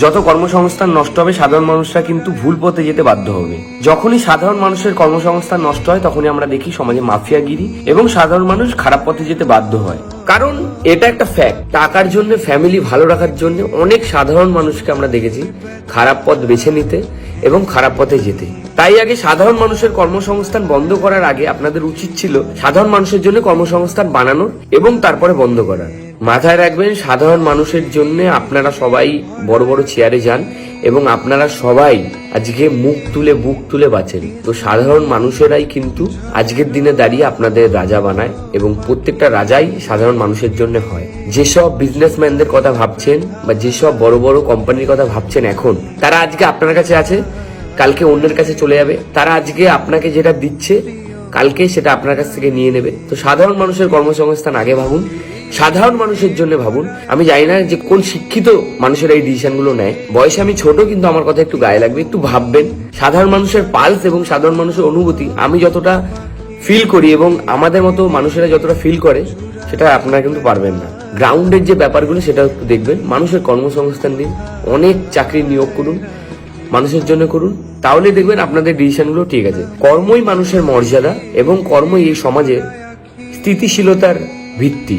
যত কর্মসংস্থান নষ্ট হবে সাধারণ মানুষরা কিন্তু ভুল পথে যেতে বাধ্য হবে। যখনই সাধারণ মানুষের কর্মসংস্থান নষ্ট হয় তখনই আমরা দেখি সমাজে মাফিয়াগিরি এবং সাধারণ মানুষ খারাপ পথে যেতে বাধ্য হয়। কারণ এটা একটা ফ্যাক্ট, টাকার জন্য, ফ্যামিলি ভালো রাখার জন্য অনেক সাধারণ মানুষকে আমরা দেখেছি খারাপ পথ বেছে নিতে এবং খারাপ পথে যেতে। তাই আগে সাধারণ মানুষের কর্মসংস্থান বন্ধ করার আগে আপনাদের উচিত ছিল সাধারণ মানুষের জন্য কর্মসংস্থান বানানোর এবং তারপরে বন্ধ করার। মাথায় রাখবেন, সাধারণ মানুষের জন্য আপনারা সবাই বড় বড় চেয়ারে যান এবং আপনারা সবাই আজকে মুখ তুলে বুক তুলে বাঁচেন। তো সাধারণ মানুষেরাই কিন্তু আজকের দিনে দাঁড়িয়ে আপনাদের রাজা বানায় এবং প্রত্যেকটা রাজাই সাধারণ মানুষের জন্য হয়। যেসব বিজনেসম্যানদের কথা ভাবছেন বা যেসব বড় বড় কোম্পানির কথা ভাবছেন এখন, তারা আজকে আপনার কাছে আছে, কালকে অন্যের কাছে চলে যাবে। তারা আজকে আপনাকে যেটা দিচ্ছে কালকে সেটা আপনার কাছ থেকে নিয়ে নেবে। তো সাধারণ মানুষের কর্মসংস্থান আগে ভাবুন, সাধারণ মানুষের জন্য ভাবুন। আমি জানি না যে কোন শিক্ষিত মানুষেরা এই ডিসিশনগুলো নেয়। বয়সে আমি ছোট, কিন্তু আমার কথা একটু গায়ে লাগবে। একটু ভাববেন সাধারণ মানুষের পালস এবং সাধারণ মানুষের অনুভূতি আমি যতটা ফিল করি এবং আমাদের মতো মানুষেরা যতটা ফিল করে সেটা আপনারা কিন্তু পারবেন না। গ্রাউন্ডের যে ব্যাপারগুলো সেটা একটু দেখবেন। মানুষের কর্মসংস্থান দিন, অনেক চাকরি নিয়োগ করুন, মানুষের জন্য করুন, তাহলে দেখবেন আপনাদের ডিসিশনগুলো ঠিক আছে। কর্মই মানুষের মর্যাদা এবং কর্মই এই সমাজে স্থিতিশীলতার ভিত্তি।